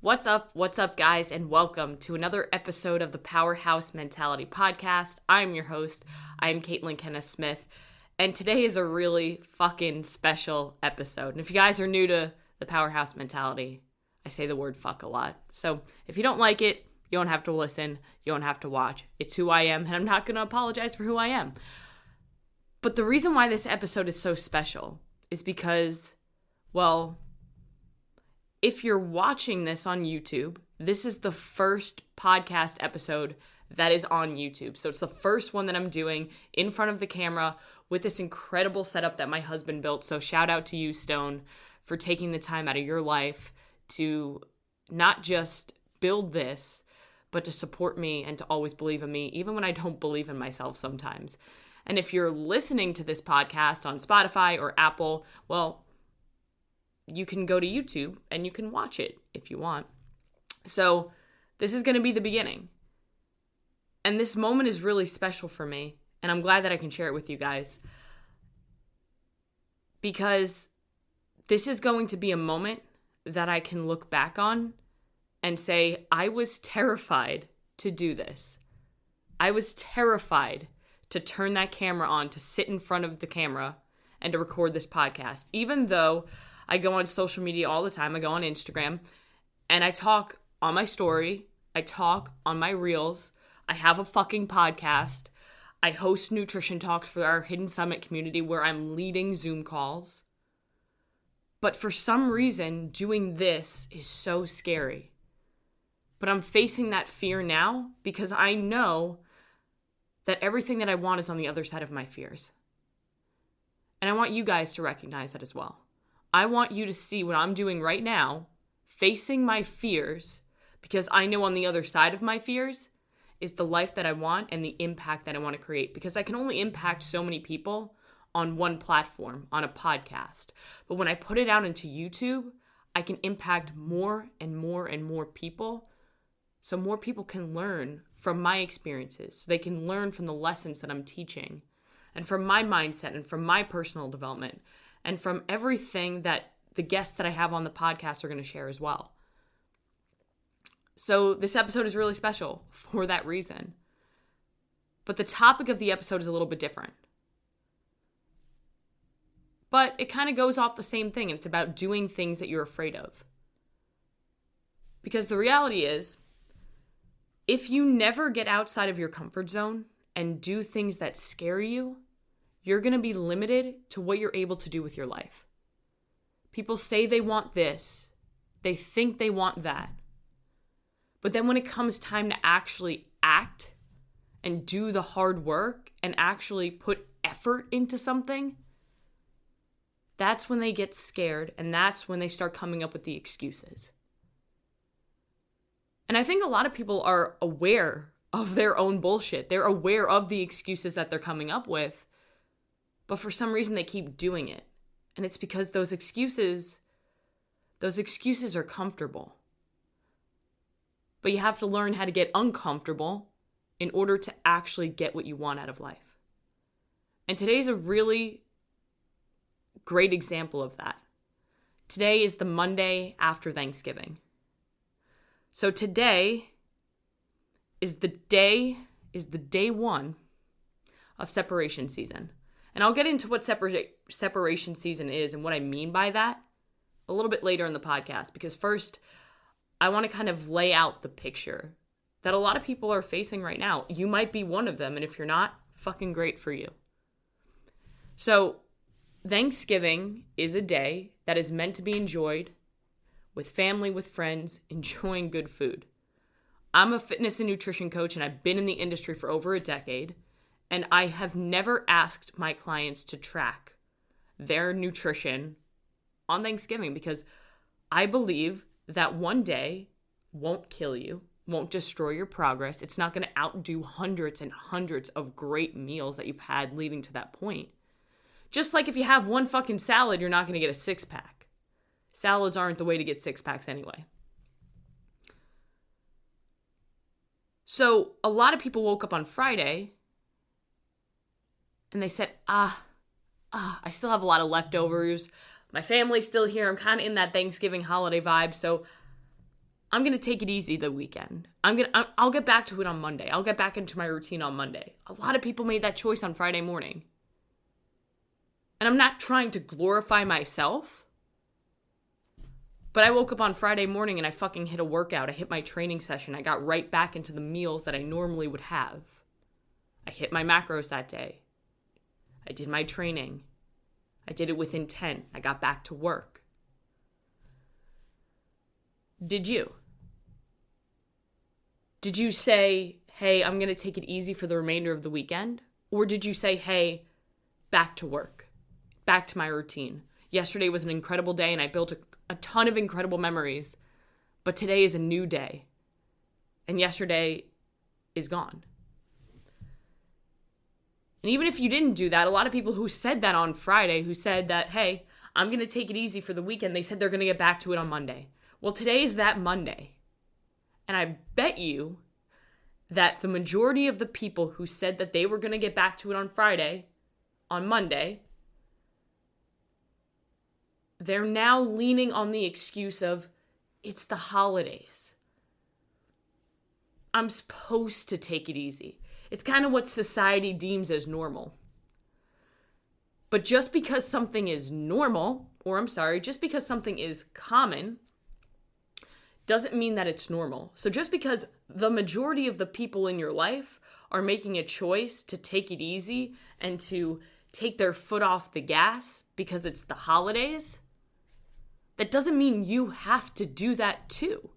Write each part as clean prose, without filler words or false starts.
What's up, guys, and welcome to another episode of the Powerhouse Mentality Podcast. I'm your host. I'm Caitlin Kenneth Smith, and today is a really fucking special episode. And if you guys are new to the Powerhouse Mentality, I say the word fuck a lot. So if you don't like it, you don't have to listen, you don't have to watch. It's who I am, and I'm not going to apologize for who I am. But the reason why this episode is so special is because, well, if you're watching this on YouTube, this is the first podcast episode that is on YouTube. So it's the first one that I'm doing in front of the camera with this incredible setup that my husband built. So shout out to you, Stone, for taking the time out of your life to not just build this, but to support me and to always believe in me, even when I don't believe in myself sometimes. And if you're listening to this podcast on Spotify or Apple, well, you can go to YouTube and you can watch it if you want. So this is going to be the beginning. And this moment is really special for me. And I'm glad that I can share it with you guys. Because this is going to be a moment that I can look back on and say, I was terrified to do this. I was terrified to turn that camera on, to sit in front of the camera and to record this podcast. Even though I go on social media all the time. I go on Instagram and I talk on my story. I talk on my reels. I have a fucking podcast. I host nutrition talks for our Hidden Summit community where I'm leading Zoom calls. But for some reason, doing this is so scary. But I'm facing that fear now because I know that everything that I want is on the other side of my fears. And I want you guys to recognize that as well. I want you to see what I'm doing right now, facing my fears, because I know on the other side of my fears is the life that I want and the impact that I want to create. Because I can only impact so many people on one platform, on a podcast. But when I put it out into YouTube, I can impact more and more and more people. So more people can learn from my experiences. They can learn from the lessons that I'm teaching and from my mindset and from my personal development. And from everything that the guests that I have on the podcast are going to share as well. So this episode is really special for that reason. But the topic of the episode is a little bit different. But it kind of goes off the same thing. It's about doing things that you're afraid of. Because the reality is, if you never get outside of your comfort zone and do things that scare you, you're going to be limited to what you're able to do with your life. People say they want this. They think they want that. But then when it comes time to actually act and do the hard work and actually put effort into something, that's when they get scared and that's when they start coming up with the excuses. And I think a lot of people are aware of their own bullshit. They're aware of the excuses that they're coming up with. But for some reason, they keep doing it. And it's because those excuses are comfortable. But you have to learn how to get uncomfortable in order to actually get what you want out of life. And today's a really great example of that. Today is the Monday after Thanksgiving. So today is the day one of separation season. And I'll get into what separation season is and what I mean by that a little bit later in the podcast. Because first, I want to kind of lay out the picture that a lot of people are facing right now. You might be one of them. And if you're not, fucking great for you. So Thanksgiving is a day that is meant to be enjoyed with family, with friends, enjoying good food. I'm a fitness and nutrition coach, and I've been in the industry for over a decade. And I have never asked my clients to track their nutrition on Thanksgiving because I believe that one day won't kill you, won't destroy your progress. It's not going to outdo hundreds and hundreds of great meals that you've had leading to that point. Just like if you have one fucking salad, you're not going to get a six-pack. Salads aren't the way to get six-packs anyway. So a lot of people woke up on Friday and they said, I still have a lot of leftovers. My family's still here. I'm kind of in that Thanksgiving holiday vibe. So I'm going to take it easy the weekend. I'll get back to it on Monday. I'll get back into my routine on Monday. A lot of people made that choice on Friday morning. And I'm not trying to glorify myself, but I woke up on Friday morning and I fucking hit a workout. I hit my training session. I got right back into the meals that I normally would have. I hit my macros that day. I did my training. I did it with intent. I got back to work. Did you? Did you say, hey, I'm going to take it easy for the remainder of the weekend? Or did you say, hey, back to work, back to my routine? Yesterday was an incredible day and I built a ton of incredible memories, but today is a new day. And yesterday is gone. And even if you didn't do that, a lot of people who said that on Friday, who said that, hey, I'm going to take it easy for the weekend, they said they're going to get back to it on Monday. Well, today is that Monday. And I bet you that the majority of the people who said that they were going to get back to it on Friday, on Monday, they're now leaning on the excuse of, it's the holidays. I'm supposed to take it easy. It's kind of what society deems as normal. But just because something is normal, just because something is common, doesn't mean that it's normal. So just because the majority of the people in your life are making a choice to take it easy and to take their foot off the gas because it's the holidays, that doesn't mean you have to do that too.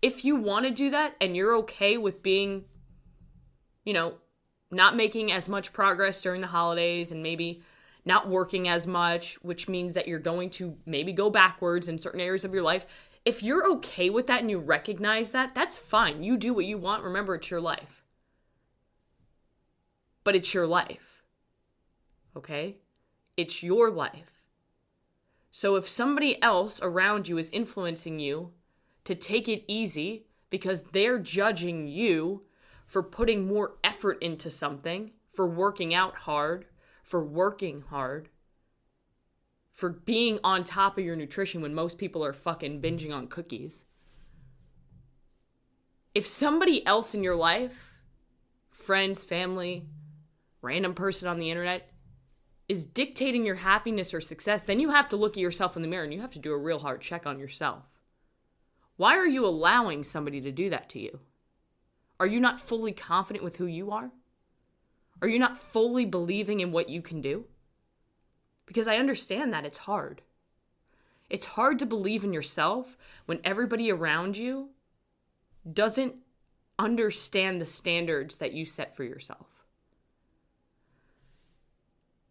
If you want to do that and you're okay with being, not making as much progress during the holidays and maybe not working as much, which means that you're going to maybe go backwards in certain areas of your life. If you're okay with that and you recognize that, that's fine. You do what you want. Remember, it's your life. But it's your life. Okay? It's your life. So if somebody else around you is influencing you to take it easy because they're judging you for putting more effort into something, for working out hard, for working hard, for being on top of your nutrition when most people are fucking binging on cookies. If somebody else in your life, friends, family, random person on the internet, is dictating your happiness or success, then you have to look at yourself in the mirror and you have to do a real hard check on yourself. Why are you allowing somebody to do that to you? Are you not fully confident with who you are? Are you not fully believing in what you can do? Because I understand that it's hard. It's hard to believe in yourself when everybody around you doesn't understand the standards that you set for yourself.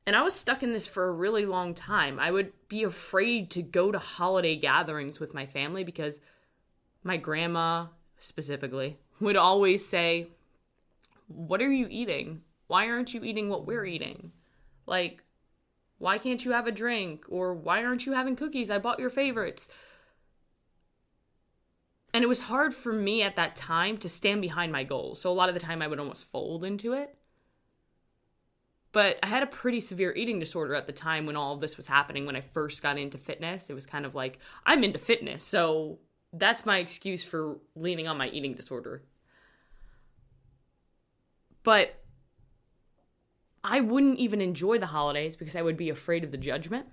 And I was stuck in this for a really long time. I would be afraid to go to holiday gatherings with my family because my grandma, specifically, would always say, "What are you eating? Why aren't you eating what we're eating? Like, why can't you have a drink? Or why aren't you having cookies? I bought your favorites." And it was hard for me at that time to stand behind my goals. So a lot of the time I would almost fold into it. But I had a pretty severe eating disorder at the time when all of this was happening. When I first got into fitness, it was kind of like, I'm into fitness, so that's my excuse for leaning on my eating disorder. But I wouldn't even enjoy the holidays because I would be afraid of the judgment.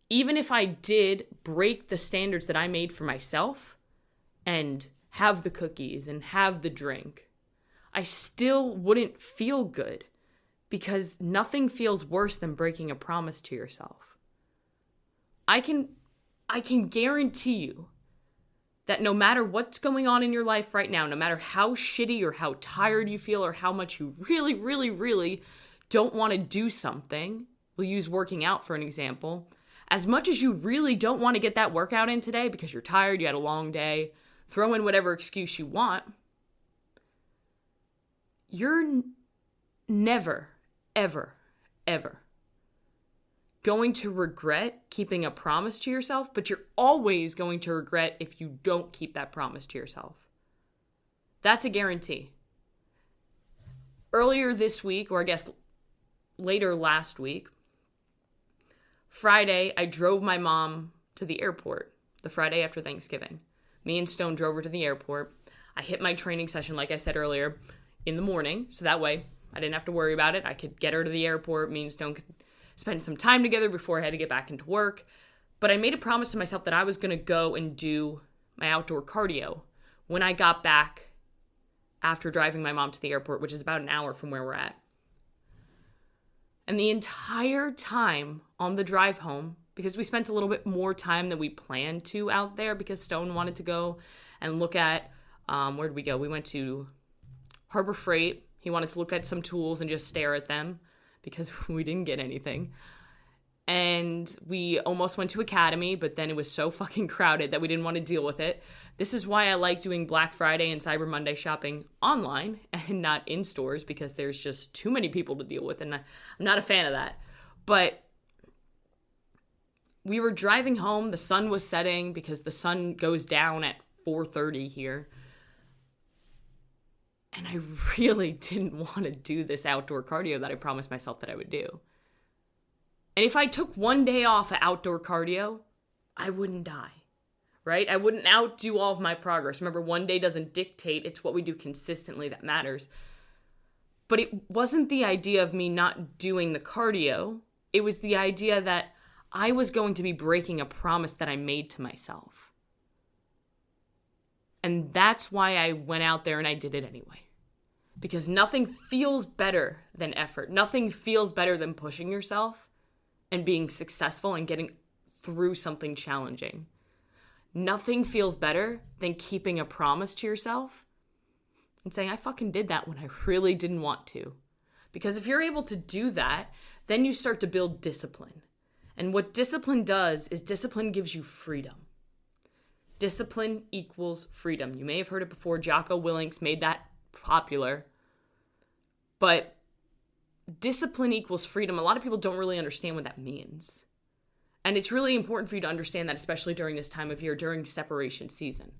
Even if I did break the standards that I made for myself and have the cookies and have the drink, I still wouldn't feel good because nothing feels worse than breaking a promise to yourself. I can guarantee you that no matter what's going on in your life right now, no matter how shitty or how tired you feel or how much you really, really, really don't want to do something, we'll use working out for an example, as much as you really don't want to get that workout in today because you're tired, you had a long day, throw in whatever excuse you want, you're never, ever, ever going to regret keeping a promise to yourself, but you're always going to regret if you don't keep that promise to yourself. That's a guarantee. Earlier this week, or I guess later last week, Friday, I drove my mom to the airport the Friday after Thanksgiving Me and Stone drove her to the airport. I hit my training session, like I said earlier, in the morning. So that way I didn't have to worry about it. I could get her to the airport. Me and Stone could spend some time together before I had to get back into work. But I made a promise to myself that I was going to go and do my outdoor cardio when I got back after driving my mom to the airport, which is about an hour from where we're at. And the entire time on the drive home, because we spent a little bit more time than we planned to out there because Stone wanted to go and look at, where did we go? We went to Harbor Freight. He wanted to look at some tools and just stare at them because we didn't get anything. And we almost went to Academy, but then it was so fucking crowded that we didn't want to deal with it. This is why I like doing Black Friday and Cyber Monday shopping online and not in stores, because there's just too many people to deal with, and I'm not a fan of that. But we were driving home. The sun was setting because the sun goes down at 4:30 here. And I really didn't want to do this outdoor cardio that I promised myself that I would do. And if I took one day off of outdoor cardio, I wouldn't die, right? I wouldn't outdo all of my progress. Remember, one day doesn't dictate. It's what we do consistently that matters. But it wasn't the idea of me not doing the cardio. It was the idea that I was going to be breaking a promise that I made to myself. And that's why I went out there and I did it anyway. Because nothing feels better than effort. Nothing feels better than pushing yourself and being successful and getting through something challenging. Nothing feels better than keeping a promise to yourself and saying, I fucking did that when I really didn't want to. Because if you're able to do that, then you start to build discipline. And what discipline does is discipline gives you freedom. Discipline equals freedom. You may have heard it before. Jocko Willink's made that popular. But discipline equals freedom. A lot of people don't really understand what that means. And it's really important for you to understand that, especially during this time of year, during separation season.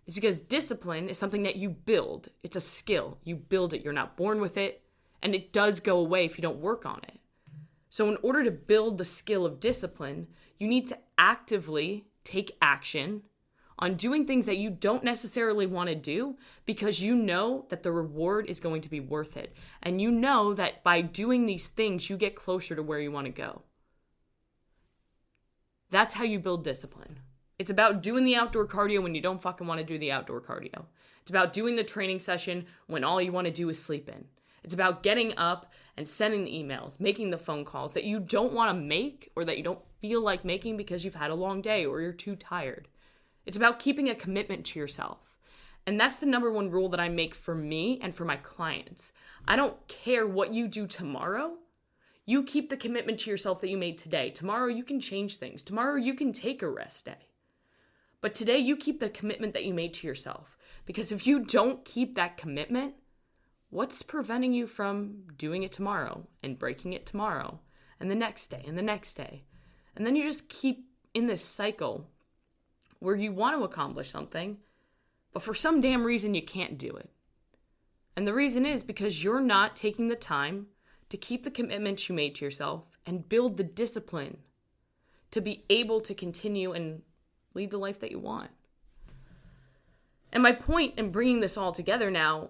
It's because discipline is something that you build. It's a skill. You build it. You're not born with it. And it does go away if you don't work on it. So in order to build the skill of discipline, you need to actively take action on doing things that you don't necessarily want to do because you know that the reward is going to be worth it. And you know that by doing these things, you get closer to where you want to go. That's how you build discipline. It's about doing the outdoor cardio when you don't fucking want to do the outdoor cardio. It's about doing the training session when all you want to do is sleep in. It's about getting up and sending the emails, making the phone calls that you don't want to make or that you don't feel like making because you've had a long day or you're too tired. It's about keeping a commitment to yourself. And that's the number one rule that I make for me and for my clients. I don't care what you do tomorrow. You keep the commitment to yourself that you made today. Tomorrow you can change things. Tomorrow you can take a rest day. But today you keep the commitment that you made to yourself. Because if you don't keep that commitment, what's preventing you from doing it tomorrow and breaking it tomorrow and the next day and the next day? And then you just keep in this cycle where you want to accomplish something, but for some damn reason you can't do it. And the reason is because you're not taking the time to keep the commitments you made to yourself and build the discipline to be able to continue and lead the life that you want. And my point in bringing this all together now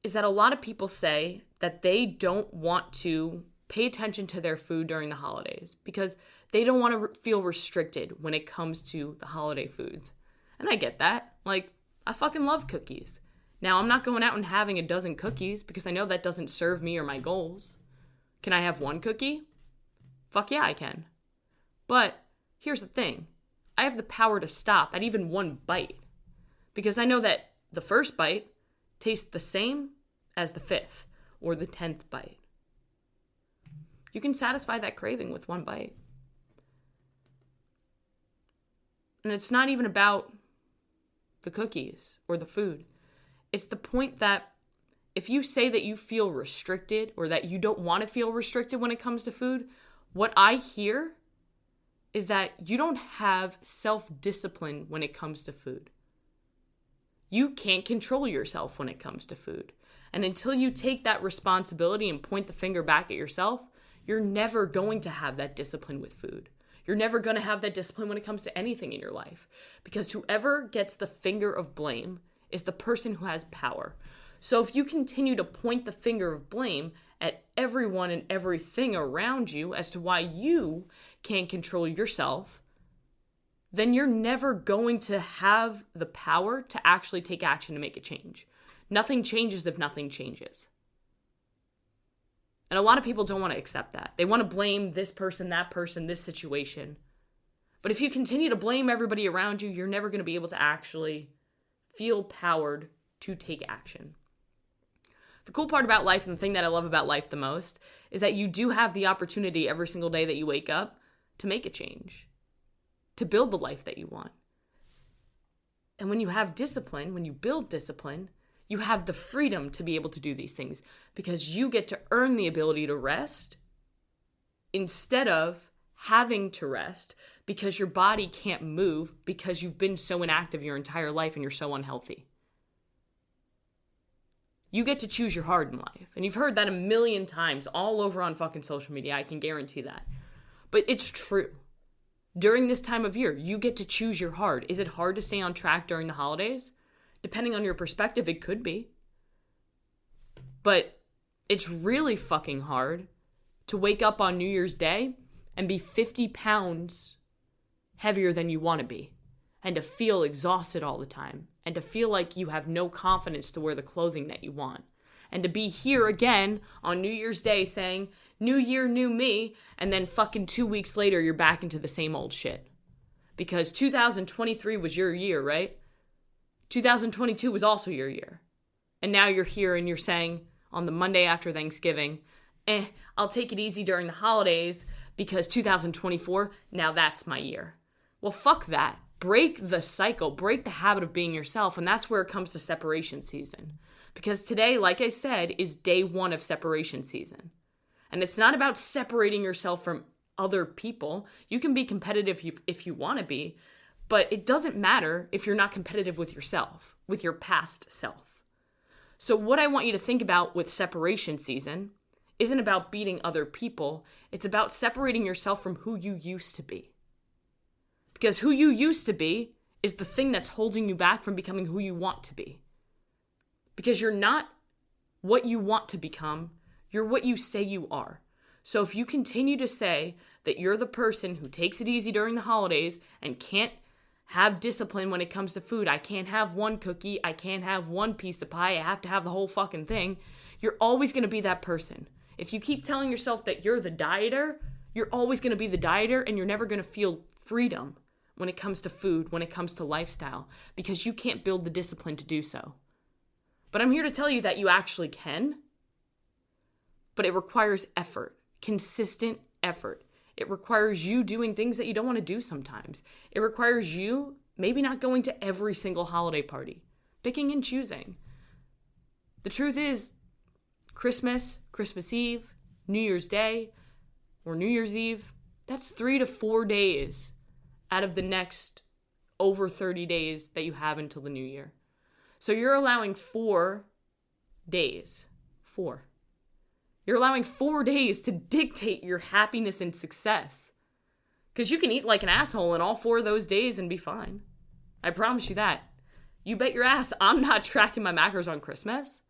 is that a lot of people say that they don't want to pay attention to their food during the holidays because they don't want to feel restricted when it comes to the holiday foods. And I get that. Like, I fucking love cookies. Now, I'm not going out and having a dozen cookies because I know that doesn't serve me or my goals. Can I have one cookie? Fuck yeah, I can. But here's the thing. I have the power to stop at even one bite because I know that the first bite tastes the same as the 5th or the 10th bite. You can satisfy that craving with one bite. And it's not even about the cookies or the food. It's the point that if you say that you feel restricted or that you don't want to feel restricted when it comes to food, what I hear is that you don't have self-discipline when it comes to food. You can't control yourself when it comes to food. And until you take that responsibility and point the finger back at yourself, you're never going to have that discipline with food. You're never going to have that discipline when it comes to anything in your life, because whoever gets the finger of blame is the person who has power. So if you continue to point the finger of blame at everyone and everything around you as to why you can't control yourself, then you're never going to have the power to actually take action to make a change. Nothing changes if nothing changes. And a lot of people don't want to accept that. They want to blame this person, that person, this situation. But if you continue to blame everybody around you, you're never going to be able to actually feel powered to take action. The cool part about life, and the thing that I love about life the most, is that you do have the opportunity every single day that you wake up to make a change, to build the life that you want. And when you have discipline, when you build discipline, you have the freedom to be able to do these things, because you get to earn the ability to rest instead of having to rest because your body can't move because you've been so inactive your entire life and you're so unhealthy. You get to choose your hard in life. And you've heard that a million times all over on fucking social media. I can guarantee that. But it's true. During this time of year, you get to choose your hard. Is it hard to stay on track during the holidays? Depending on your perspective, it could be. But it's really fucking hard to wake up on New Year's Day and be 50 pounds heavier than you want to be, and to feel exhausted all the time, and to feel like you have no confidence to wear the clothing that you want, and to be here again on New Year's Day saying, new year, new me, and then fucking 2 weeks later, you're back into the same old shit. Because 2023 was your year, right? 2022 was also your year. And now you're here and you're saying on the Monday after Thanksgiving, I'll take it easy during the holidays because 2024, now that's my year. Well, fuck that. Break the cycle, break the habit of being yourself. And that's where it comes to separation season. Because today, like I said, is day one of separation season. And it's not about separating yourself from other people. You can be competitive if you want to be, but it doesn't matter if you're not competitive with yourself, with your past self. So what I want you to think about with separation season isn't about beating other people. It's about separating yourself from who you used to be. Because who you used to be is the thing that's holding you back from becoming who you want to be. Because you're not what you want to become, you're what you say you are. So if you continue to say that you're the person who takes it easy during the holidays and can't have discipline when it comes to food, I can't have one cookie, I can't have one piece of pie, I have to have the whole fucking thing, you're always going to be that person. If you keep telling yourself that you're the dieter, you're always going to be the dieter, and you're never going to feel freedom when it comes to food, when it comes to lifestyle, because you can't build the discipline to do so. But I'm here to tell you that you actually can, but it requires effort, consistent effort. It requires you doing things that you don't want to do sometimes. It requires you maybe not going to every single holiday party, picking and choosing. The truth is, Christmas, Christmas Eve, New Year's Day, or New Year's Eve, that's 3 to 4 days out of the next over 30 days that you have until the new year. So you're allowing 4 days. 4. You're allowing 4 days to dictate your happiness and success. Because you can eat like an asshole in all 4 of those days and be fine. I promise you that. You bet your ass I'm not tracking my macros on Christmas.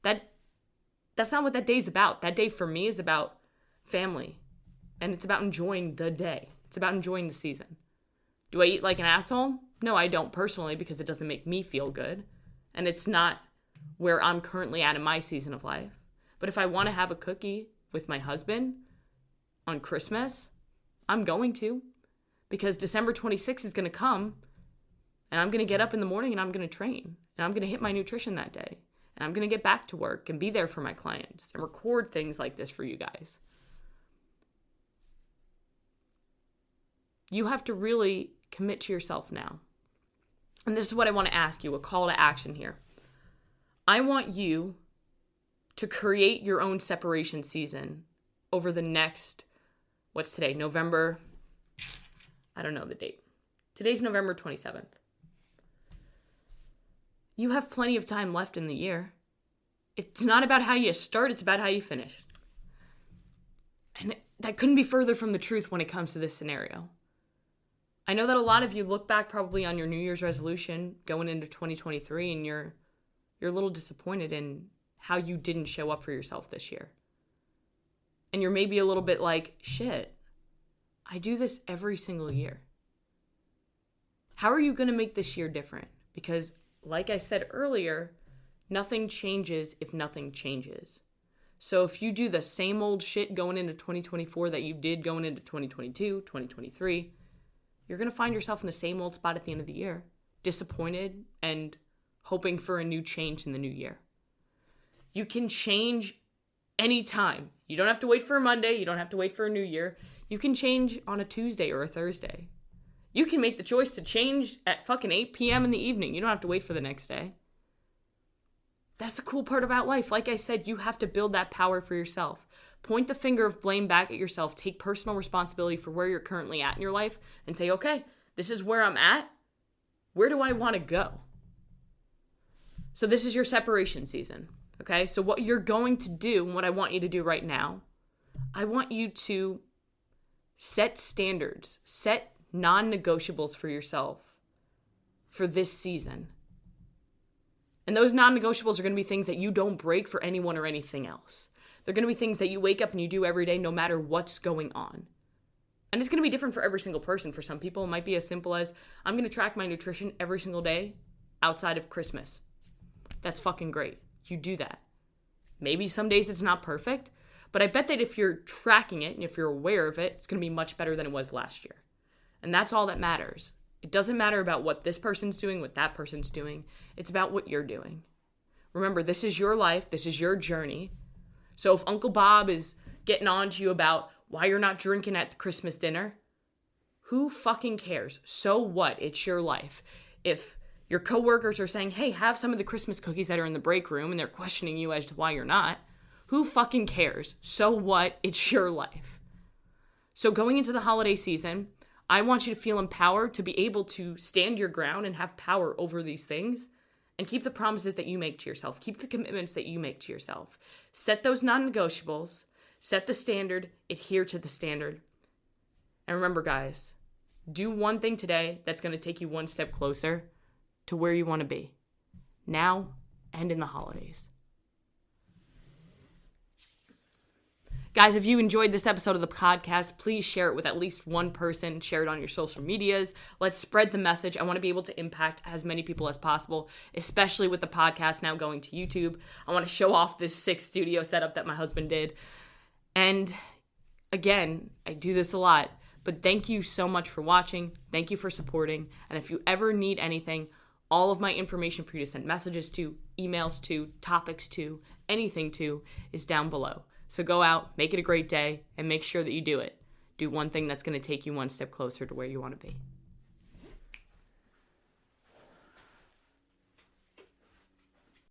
That's not what that day's about. That day for me is about family. And it's about enjoying the day. It's about enjoying the season. Do I eat like an asshole? No, I don't personally, because it doesn't make me feel good. And it's not where I'm currently at in my season of life. But if I want to have a cookie with my husband on Christmas, I'm going to. Because December 26th is going to come, and I'm going to get up in the morning and I'm going to train. And I'm going to hit my nutrition that day. And I'm going to get back to work and be there for my clients and record things like this for you guys. You have to really commit to yourself now. And this is what I want to ask you, a call to action here. I want you to create your own separation season over the next, what's today? November, I don't know the date. Today's November 27th. You have plenty of time left in the year. It's not about how you start, it's about how you finish. And that couldn't be further from the truth when it comes to this scenario. I know that a lot of you look back probably on your New Year's resolution going into 2023 and you're a little disappointed in how you didn't show up for yourself this year. And you're maybe a little bit like, shit, I do this every single year. How are you going to make this year different? Because like I said earlier, nothing changes if nothing changes. So if you do the same old shit going into 2024 that you did going into 2022, 2023, you're going to find yourself in the same old spot at the end of the year, disappointed and hoping for a new change in the new year. You can change anytime. You don't have to wait for a Monday. You don't have to wait for a new year. You can change on a Tuesday or a Thursday. You can make the choice to change at fucking 8 p.m. in the evening. You don't have to wait for the next day. That's the cool part about life. Like I said, you have to build that power for yourself. Point the finger of blame back at yourself. Take personal responsibility for where you're currently at in your life and say, okay, this is where I'm at. Where do I want to go? So this is your separation season, okay? So what you're going to do, and what I want you to do right now, I want you to set standards, set non-negotiables for yourself for this season. And those non-negotiables are going to be things that you don't break for anyone or anything else. They're going to be things that you wake up and you do every day no matter what's going on. And it's going to be different for every single person. For some people, it might be as simple as, I'm going to track my nutrition every single day outside of Christmas. That's fucking great. You do that. Maybe some days it's not perfect, but I bet that if you're tracking it and if you're aware of it, it's going to be much better than it was last year. And that's all that matters. It doesn't matter about what this person's doing, what that person's doing. It's about what you're doing. Remember, this is your life. This is your journey. So if Uncle Bob is getting on to you about why you're not drinking at the Christmas dinner, who fucking cares? So what? It's your life. If your coworkers are saying, hey, have some of the Christmas cookies that are in the break room, and they're questioning you as to why you're not, who fucking cares? So what? It's your life. So going into the holiday season, I want you to feel empowered to be able to stand your ground and have power over these things and keep the promises that you make to yourself. Keep the commitments that you make to yourself. Set those non-negotiables. Set the standard. Adhere to the standard. And remember, guys, do one thing today that's going to take you one step closer to where you want to be, now and in the holidays. Guys, if you enjoyed this episode of the podcast, please share it with at least one person. Share it on your social medias. Let's spread the message. I want to be able to impact as many people as possible, especially with the podcast now going to YouTube. I want to show off this sick studio setup that my husband did. And again, I do this a lot, but thank you so much for watching. Thank you for supporting. And if you ever need anything, all of my information for you to send messages to, emails to, topics to, anything to is down below. So go out, make it a great day, and make sure that you do it. Do one thing that's going to take you one step closer to where you want to be.